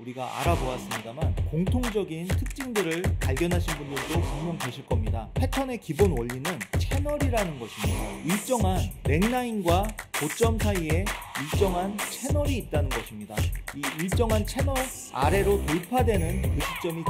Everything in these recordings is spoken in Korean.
우리가 알아보았습니다만 공통적인 특징들을 발견하신 분들도 분명 계실 겁니다. 패턴의 기본 원리는 채널이라는 것입니다. 일정한 넥라인과 고점 사이에 일정한 채널이 있다는 것입니다. 이 일정한 채널 아래로 돌파되는 그 시점이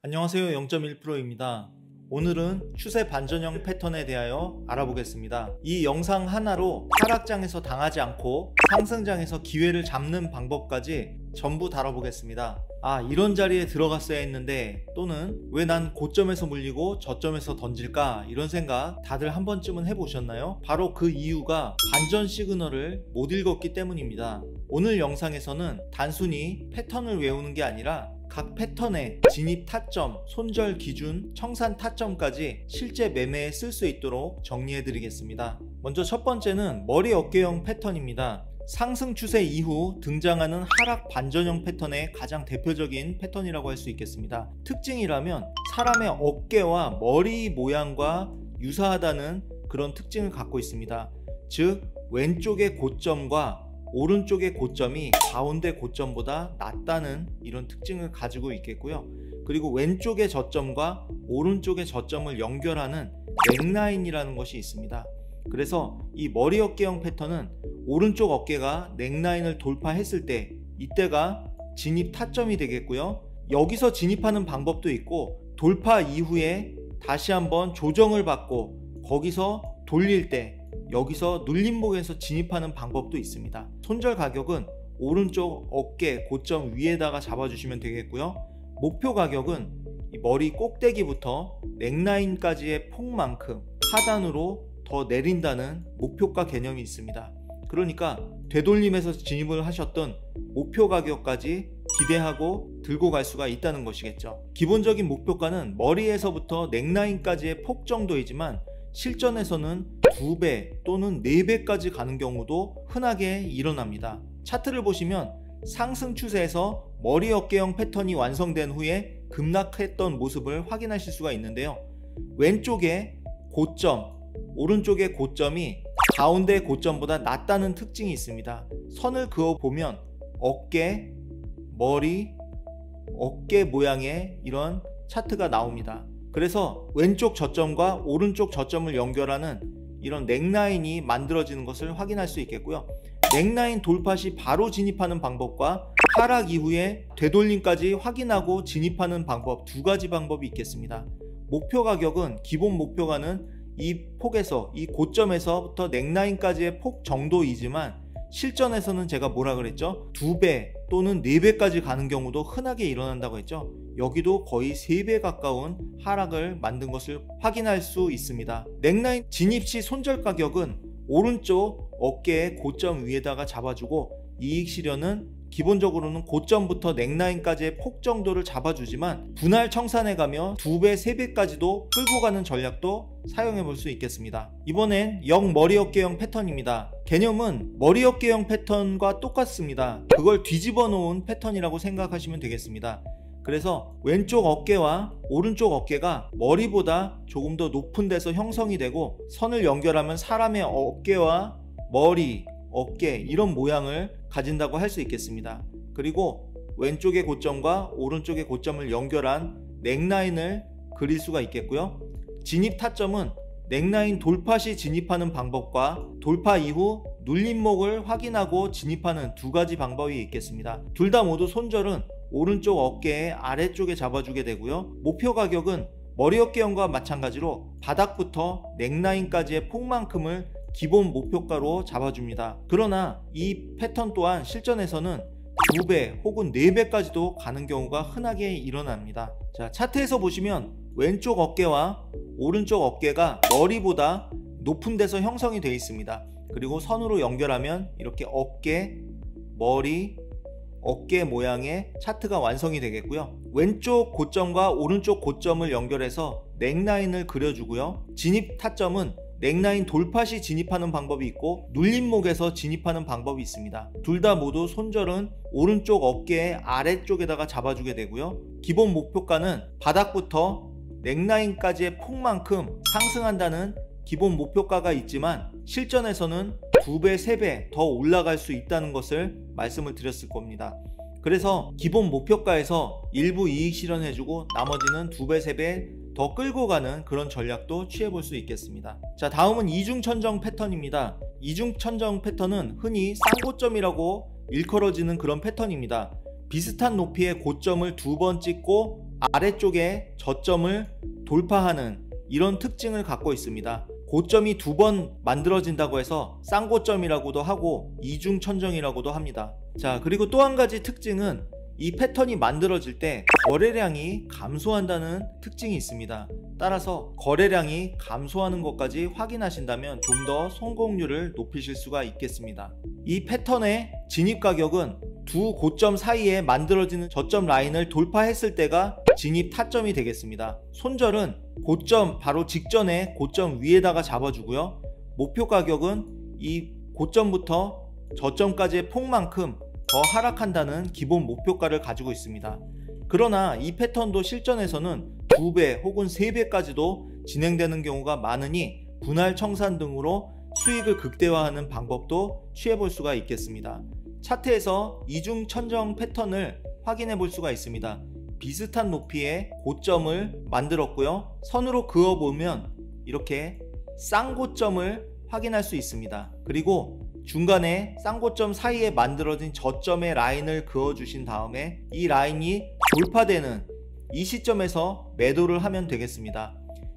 안녕하세요. 0.1%입니다. 오늘은 추세 반전형 패턴에 대하여 알아보겠습니다. 이 영상 하나로 하락장에서 당하지 않고 상승장에서 기회를 잡는 방법까지 전부 다뤄보겠습니다. 이런 자리에 들어갔어야 했는데, 또는 왜 난 고점에서 물리고 저점에서 던질까, 이런 생각 다들 한 번쯤은 해보셨나요? 바로 그 이유가 반전 시그널을 못 읽었기 때문입니다. 오늘 영상에서는 단순히 패턴을 외우는 게 아니라 각 패턴의 진입 타점, 손절 기준, 청산 타점까지 실제 매매에 쓸 수 있도록 정리해 드리겠습니다. 먼저 첫 번째는 머리 어깨형 패턴입니다. 상승 추세 이후 등장하는 하락 반전형 패턴의 가장 대표적인 패턴이라고 할 수 있겠습니다. 특징이라면 사람의 어깨와 머리 모양과 유사하다는 그런 특징을 갖고 있습니다. 즉, 왼쪽의 고점과 오른쪽의 고점이 가운데 고점보다 낮다는 이런 특징을 가지고 있겠고요. 그리고 왼쪽의 저점과 오른쪽의 저점을 연결하는 넥라인이라는 것이 있습니다. 그래서 이 머리 어깨형 패턴은 오른쪽 어깨가 넥라인을 돌파했을 때, 이때가 진입 타점이 되겠고요. 여기서 진입하는 방법도 있고, 돌파 이후에 다시 한번 조정을 받고 거기서 돌릴 때 여기서 눌림목에서 진입하는 방법도 있습니다. 손절 가격은 오른쪽 어깨 고점 위에다가 잡아주시면 되겠고요. 목표 가격은 이 머리 꼭대기부터 넥라인까지의 폭만큼 하단으로 더 내린다는 목표가 개념이 있습니다. 그러니까 되돌림에서 진입을 하셨던 목표 가격까지 기대하고 들고 갈 수가 있다는 것이겠죠. 기본적인 목표가는 머리에서부터 넥라인까지의 폭 정도이지만 실전에서는 2배 또는 4배까지 가는 경우도 흔하게 일어납니다. 차트를 보시면 상승 추세에서 머리 어깨형 패턴이 완성된 후에 급락했던 모습을 확인하실 수가 있는데요. 왼쪽에 고점, 오른쪽의 고점이 가운데 고점보다 낮다는 특징이 있습니다. 선을 그어보면 어깨, 머리, 어깨 모양의 이런 차트가 나옵니다. 그래서 왼쪽 저점과 오른쪽 저점을 연결하는 이런 넥라인이 만들어지는 것을 확인할 수 있겠고요. 넥라인 돌파 시 바로 진입하는 방법과 하락 이후에 되돌림까지 확인하고 진입하는 방법, 두 가지 방법이 있겠습니다. 목표 가격은, 기본 목표가는 이 폭에서, 이 고점에서부터 넥라인까지의 폭 정도이지만 실전에서는 제가 뭐라 그랬죠? 2배 또는 4배까지 가는 경우도 흔하게 일어난다고 했죠. 여기도 거의 3배 가까운 하락을 만든 것을 확인할 수 있습니다. 넥라인 진입 시 손절 가격은 오른쪽 어깨의 고점 위에다가 잡아주고, 이익 실현은 기본적으로는 고점부터 넥라인까지의 폭 정도를 잡아주지만 분할 청산해 가며 2배, 3배까지도 끌고 가는 전략도 사용해 볼 수 있겠습니다. 이번엔 머리 어깨형 패턴입니다. 개념은 머리 어깨형 패턴과 똑같습니다. 그걸 뒤집어 놓은 패턴이라고 생각하시면 되겠습니다. 그래서 왼쪽 어깨와 오른쪽 어깨가 머리보다 조금 더 높은 데서 형성이 되고, 선을 연결하면 사람의 어깨와 머리, 어깨 이런 모양을 가진다고 할 수 있겠습니다. 그리고 왼쪽의 고점과 오른쪽의 고점을 연결한 넥라인을 그릴 수가 있겠고요. 진입 타점은 넥라인 돌파 시 진입하는 방법과 돌파 이후 눌림목을 확인하고 진입하는 두 가지 방법이 있겠습니다. 둘 다 모두 손절은 오른쪽 어깨의 아래쪽에 잡아주게 되고요. 목표 가격은 머리 어깨형과 마찬가지로 바닥부터 넥라인까지의 폭만큼을 기본 목표가로 잡아줍니다. 그러나 이 패턴 또한 실전에서는 2배 혹은 4배까지도 가는 경우가 흔하게 일어납니다. 자, 차트에서 보시면 왼쪽 어깨와 오른쪽 어깨가 머리보다 높은 데서 형성이 되어 있습니다. 그리고 선으로 연결하면 이렇게 어깨, 머리, 어깨 모양의 차트가 완성이 되겠고요. 왼쪽 고점과 오른쪽 고점을 연결해서 넥라인을 그려주고요. 진입 타점은 넥라인 돌파 시 진입하는 방법이 있고, 눌림목에서 진입하는 방법이 있습니다. 둘 다 모두 손절은 오른쪽 어깨의 아래쪽에다가 잡아주게 되고요. 기본 목표가는 바닥부터 넥라인까지의 폭만큼 상승한다는 기본 목표가가 있지만 실전에서는 2배, 3배 더 올라갈 수 있다는 것을 말씀을 드렸을 겁니다. 그래서 기본 목표가에서 일부 이익 실현해주고 나머지는 2배, 3배 더 끌고 가는 그런 전략도 취해볼 수 있겠습니다. 자, 다음은 이중천정 패턴입니다. 이중천정 패턴은 흔히 쌍고점이라고 일컬어지는 그런 패턴입니다. 비슷한 높이의 고점을 2번 찍고 아래쪽에 저점을 돌파하는 이런 특징을 갖고 있습니다. 고점이 2번 만들어진다고 해서 쌍고점이라고도 하고 이중천정이라고도 합니다. 자, 그리고 또 한 가지 특징은 이 패턴이 만들어질 때 거래량이 감소한다는 특징이 있습니다. 따라서 거래량이 감소하는 것까지 확인하신다면 좀 더 성공률을 높이실 수가 있겠습니다. 이 패턴의 진입 가격은 두 고점 사이에 만들어지는 저점 라인을 돌파했을 때가 진입 타점이 되겠습니다. 손절은 고점 바로 직전에 고점 위에다가 잡아주고요. 목표 가격은 이 고점부터 저점까지의 폭만큼 더 하락한다는 기본 목표가를 가지고 있습니다. 그러나 이 패턴도 실전에서는 2배 혹은 3배까지도 진행되는 경우가 많으니 분할 청산 등으로 수익을 극대화하는 방법도 취해볼 수가 있겠습니다. 차트에서 이중천정 패턴을 확인해 볼 수가 있습니다. 비슷한 높이의 고점을 만들었고요. 선으로 그어보면 이렇게 쌍고점을 확인할 수 있습니다. 그리고 중간에 쌍고점 사이에 만들어진 저점의 라인을 그어주신 다음에 이 라인이 돌파되는 이 시점에서 매도를 하면 되겠습니다.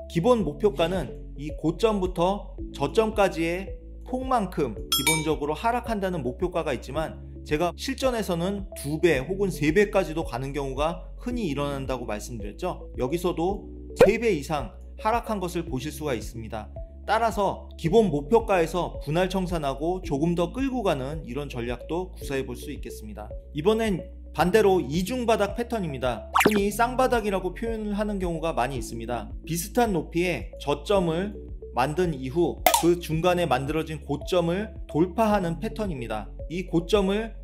기본 목표가는 이 고점부터 저점까지의 폭만큼 기본적으로 하락한다는 목표가가 있지만 제가 실전에서는 2배 혹은 3배까지도 가는 경우가 흔히 일어난다고 말씀드렸죠. 여기서도 3배 이상 하락한 것을 보실 수가 있습니다. 따라서 기본 목표가에서 분할 청산하고 조금 더 끌고 가는 이런 전략도 구사해 볼 수 있겠습니다. 이번엔 반대로 이중바닥 패턴입니다. 흔히 쌍바닥이라고 표현을 하는 경우가 많이 있습니다. 비슷한 높이의 저점을 만든 이후 그 중간에 만들어진 고점을 돌파하는 패턴입니다. 이 고점을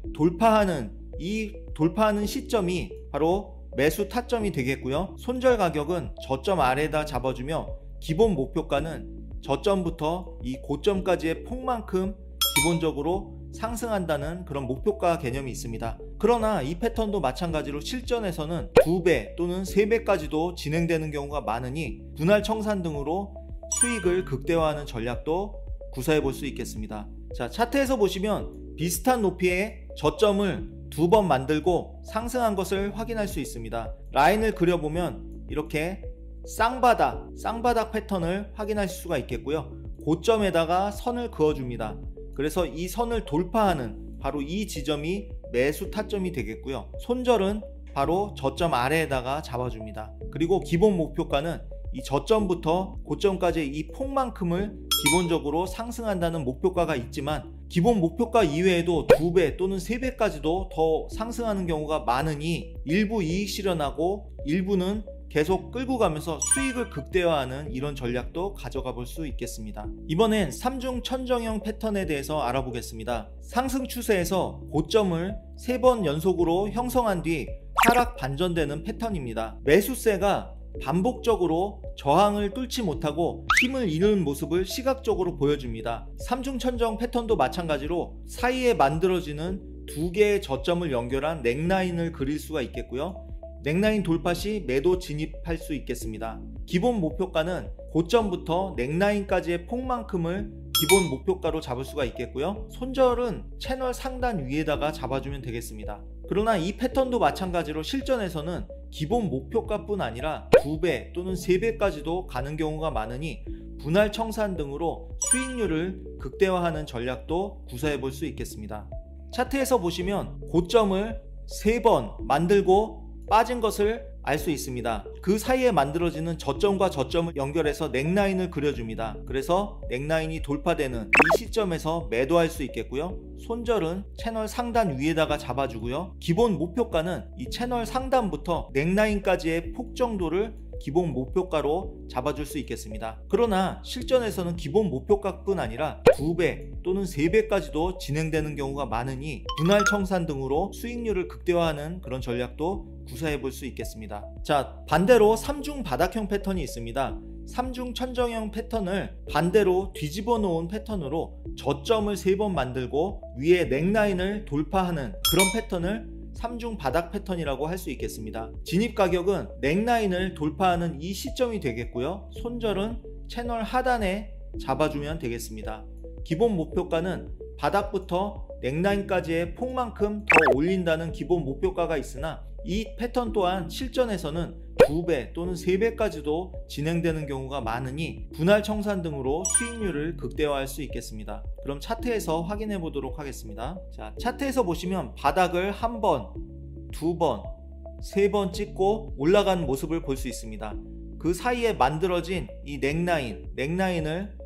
돌파하는 시점이 바로 매수 타점이 되겠고요. 손절 가격은 저점 아래에다 잡아주며 기본 목표가는 저점부터 이 고점까지의 폭만큼 기본적으로 상승한다는 그런 목표가 개념이 있습니다. 그러나 이 패턴도 마찬가지로 실전에서는 2배 또는 3배까지도 진행되는 경우가 많으니 분할 청산 등으로 수익을 극대화하는 전략도 구사해 볼 수 있겠습니다. 자, 차트에서 보시면 비슷한 높이의 저점을 2번 만들고 상승한 것을 확인할 수 있습니다. 라인을 그려보면 이렇게 쌍바닥 패턴을 확인하실 수가 있겠고요. 고점에다가 선을 그어줍니다. 그래서 이 선을 돌파하는 바로 이 지점이 매수 타점이 되겠고요. 손절은 바로 저점 아래에다가 잡아줍니다. 그리고 기본 목표가는 이 저점부터 고점까지의 이 폭만큼을 기본적으로 상승한다는 목표가가 있지만 기본 목표가 이외에도 2배 또는 3배까지도 더 상승하는 경우가 많으니 일부 이익 실현하고 일부는 계속 끌고 가면서 수익을 극대화하는 이런 전략도 가져가 볼 수 있겠습니다. 이번엔 3중 천정형 패턴에 대해서 알아보겠습니다. 상승 추세에서 고점을 3번 연속으로 형성한 뒤 하락 반전되는 패턴입니다. 매수세가 반복적으로 저항을 뚫지 못하고 힘을 잃는 모습을 시각적으로 보여줍니다. 3중 천정 패턴도 마찬가지로 사이에 만들어지는 2개의 저점을 연결한 넥라인을 그릴 수가 있겠고요. 넥라인 돌파 시 매도 진입할 수 있겠습니다. 기본 목표가는 고점부터 넥라인까지의 폭만큼을 기본 목표가로 잡을 수가 있겠고요. 손절은 채널 상단 위에다가 잡아주면 되겠습니다. 그러나 이 패턴도 마찬가지로 실전에서는 기본 목표가뿐 아니라 2배 또는 3배까지도 가는 경우가 많으니 분할 청산 등으로 수익률을 극대화하는 전략도 구사해 볼 수 있겠습니다. 차트에서 보시면 고점을 3번 만들고 빠진 것을 알 수 있습니다. 그 사이에 만들어지는 저점과 저점을 연결해서 넥라인을 그려줍니다. 그래서 넥라인이 돌파되는 이 시점에서 매도할 수 있겠고요. 손절은 채널 상단 위에다가 잡아주고요. 기본 목표가는 이 채널 상단부터 넥라인까지의 폭 정도를 기본 목표가로 잡아줄 수 있겠습니다. 그러나 실전에서는 기본 목표가뿐 아니라 2배 또는 3배까지도 진행되는 경우가 많으니 분할 청산 등으로 수익률을 극대화하는 그런 전략도 구사해 볼 수 있겠습니다. 자, 반대로 3중 바닥형 패턴이 있습니다. 3중 천정형 패턴을 반대로 뒤집어 놓은 패턴으로 저점을 3번 만들고 위에 넥라인을 돌파하는 그런 패턴을 3중 바닥 패턴이라고 할 수 있겠습니다. 진입 가격은 넥라인을 돌파하는 이 시점이 되겠고요. 손절은 채널 하단에 잡아주면 되겠습니다. 기본 목표가는 바닥부터 넥라인까지의 폭만큼 더 올린다는 기본 목표가가 있으나 이 패턴 또한 실전에서는 2배 또는 3배까지도 진행되는 경우가 많으니 분할 청산 등으로 수익률을 극대화할 수 있겠습니다. 그럼 차트에서 확인해 보도록 하겠습니다. 자, 차트에서 보시면 바닥을 1번, 2번, 3번 찍고 올라가는 모습을 볼 수 있습니다. 그 사이에 만들어진 이 넥라인을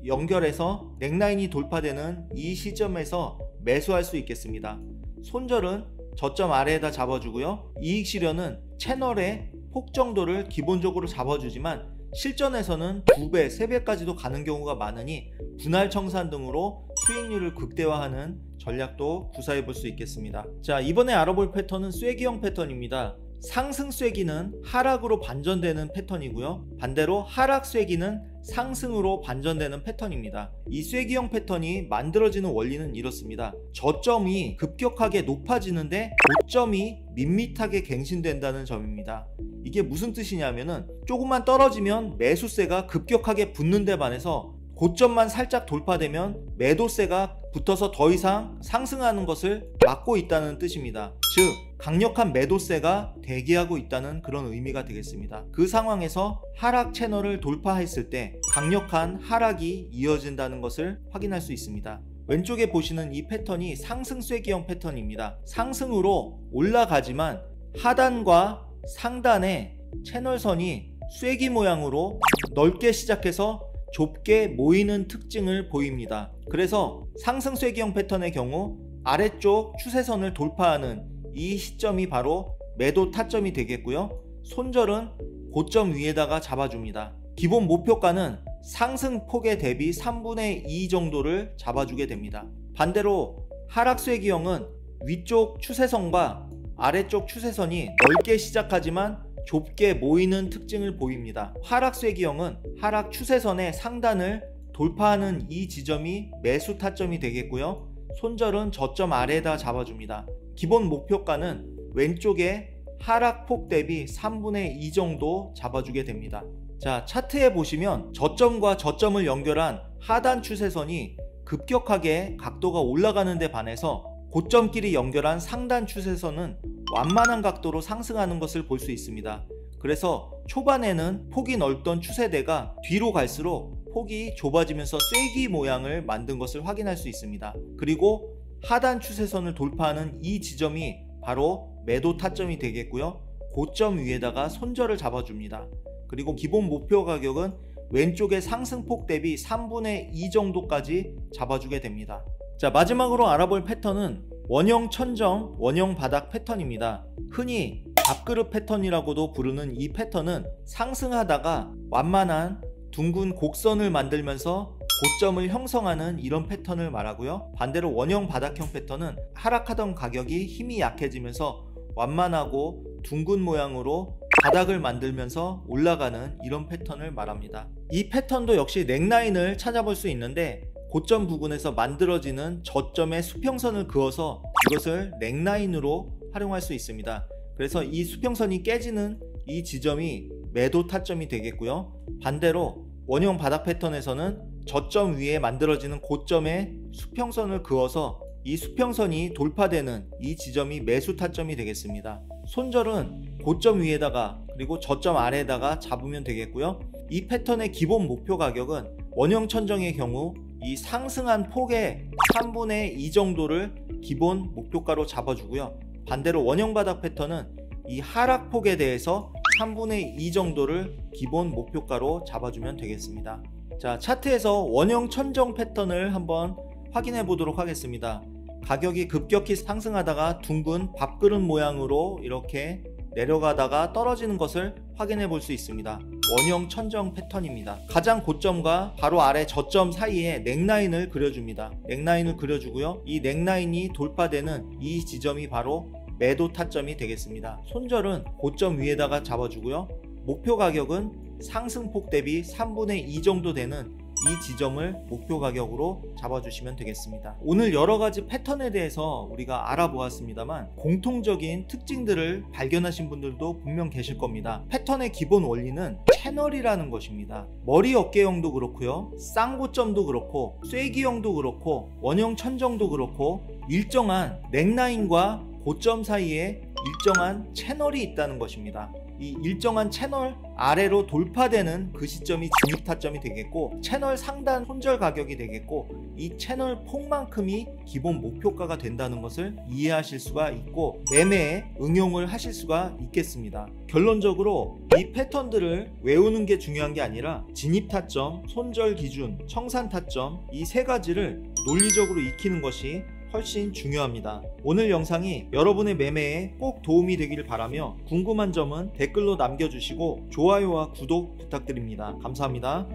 연결해서 넥라인이 돌파되는 이 시점에서 매수할 수 있겠습니다. 손절은 저점 아래에다 잡아주고요. 이익 실현은 채널의 폭 정도를 기본적으로 잡아주지만 실전에서는 2배, 3배까지도 가는 경우가 많으니 분할 청산 등으로 수익률을 극대화하는 전략도 구사해 볼 수 있겠습니다. 자, 이번에 알아볼 패턴은 쐐기형 패턴입니다. 상승 쐐기는 하락으로 반전되는 패턴이고요. 반대로 하락 쐐기는 상승으로 반전되는 패턴입니다. 이 쐐기형 패턴이 만들어지는 원리는 이렇습니다. 저점이 급격하게 높아지는데 고점이 밋밋하게 갱신된다는 점입니다. 이게 무슨 뜻이냐면은 조금만 떨어지면 매수세가 급격하게 붙는 데 반해서 고점만 살짝 돌파되면 매도세가 붙어서 더 이상 상승하는 것을 막고 있다는 뜻입니다. 즉 강력한 매도세가 대기하고 있다는 그런 의미가 되겠습니다. 그 상황에서 하락 채널을 돌파했을 때 강력한 하락이 이어진다는 것을 확인할 수 있습니다. 왼쪽에 보시는 이 패턴이 상승 쐐기형 패턴입니다. 상승으로 올라가지만 하단과 상단의 채널선이 쐐기 모양으로 넓게 시작해서 좁게 모이는 특징을 보입니다. 그래서 상승 쐐기형 패턴의 경우 아래쪽 추세선을 돌파하는 이 시점이 바로 매도 타점이 되겠고요. 손절은 고점 위에다가 잡아줍니다. 기본 목표가는 상승폭에 대비 3분의 2 정도를 잡아주게 됩니다. 반대로 하락 쐐기형은 위쪽 추세선과 아래쪽 추세선이 넓게 시작하지만 좁게 모이는 특징을 보입니다. 하락 쐐기형은 하락 추세선의 상단을 돌파하는 이 지점이 매수 타점이 되겠고요. 손절은 저점 아래에다 잡아줍니다. 기본 목표가는 왼쪽에 하락폭 대비 3분의 2 정도 잡아주게 됩니다. 자, 차트에 보시면 저점과 저점을 연결한 하단 추세선이 급격하게 각도가 올라가는 데 반해서 고점끼리 연결한 상단 추세선은 완만한 각도로 상승하는 것을 볼 수 있습니다. 그래서 초반에는 폭이 넓던 추세대가 뒤로 갈수록 폭이 좁아지면서 쐐기 모양을 만든 것을 확인할 수 있습니다. 그리고 하단 추세선을 돌파하는 이 지점이 바로 매도 타점이 되겠고요. 고점 위에다가 손절을 잡아줍니다. 그리고 기본 목표 가격은 왼쪽의 상승폭 대비 3분의 2 정도까지 잡아주게 됩니다. 자, 마지막으로 알아볼 패턴은 원형 천정, 원형 바닥 패턴입니다. 흔히 밥그릇 패턴이라고도 부르는 이 패턴은 상승하다가 완만한 둥근 곡선을 만들면서 고점을 형성하는 이런 패턴을 말하고요. 반대로 원형 바닥형 패턴은 하락하던 가격이 힘이 약해지면서 완만하고 둥근 모양으로 바닥을 만들면서 올라가는 이런 패턴을 말합니다. 이 패턴도 역시 넥라인을 찾아볼 수 있는데 고점 부근에서 만들어지는 저점의 수평선을 그어서 이것을 넥라인으로 활용할 수 있습니다. 그래서 이 수평선이 깨지는 이 지점이 매도 타점이 되겠고요. 반대로 원형 바닥 패턴에서는 저점 위에 만들어지는 고점의 수평선을 그어서 이 수평선이 돌파되는 이 지점이 매수 타점이 되겠습니다. 손절은 고점 위에다가 그리고 저점 아래에다가 잡으면 되겠고요. 이 패턴의 기본 목표 가격은 원형 천정의 경우 이 상승한 폭의 3분의 2 정도를 기본 목표가로 잡아주고요. 반대로 원형 바닥 패턴은 이 하락폭에 대해서 3분의 2 정도를 기본 목표가로 잡아주면 되겠습니다. 자, 차트에서 원형 천정 패턴을 한번 확인해 보도록 하겠습니다. 가격이 급격히 상승하다가 둥근 밥그릇 모양으로 이렇게 내려가다가 떨어지는 것을 확인해 볼 수 있습니다. 원형 천정 패턴입니다. 가장 고점과 바로 아래 저점 사이에 넥라인을 그려줍니다. 넥라인을 그려주고요. 이 넥라인이 돌파되는 이 지점이 바로 매도 타점이 되겠습니다. 손절은 고점 위에다가 잡아주고요. 목표 가격은 상승폭 대비 3분의 2 정도 되는 이 지점을 목표 가격으로 잡아주시면 되겠습니다. 오늘 여러가지 패턴에 대해서 우리가 알아보았습니다만 공통적인 특징들을 발견하신 분들도 분명 계실 겁니다. 패턴의 기본 원리는 채널이라는 것입니다. 머리 어깨형도 그렇고요, 쌍고점도 그렇고, 쐐기형도 그렇고, 원형 천정도 그렇고, 일정한 넥라인과 고점 사이에 일정한 채널이 있다는 것입니다. 이 일정한 채널 아래로 돌파되는 그 시점이 진입 타점이 되겠고, 채널 상단 손절 가격이 되겠고, 이 채널 폭만큼이 기본 목표가가 된다는 것을 이해하실 수가 있고 매매에 응용을 하실 수가 있겠습니다. 결론적으로 이 패턴들을 외우는 게 중요한 게 아니라 진입 타점, 손절 기준, 청산 타점 이 세 가지를 논리적으로 익히는 것이 훨씬 중요합니다. 오늘 영상이 여러분의 매매에 꼭 도움이 되길 바라며 궁금한 점은 댓글로 남겨주시고 좋아요와 구독 부탁드립니다. 감사합니다.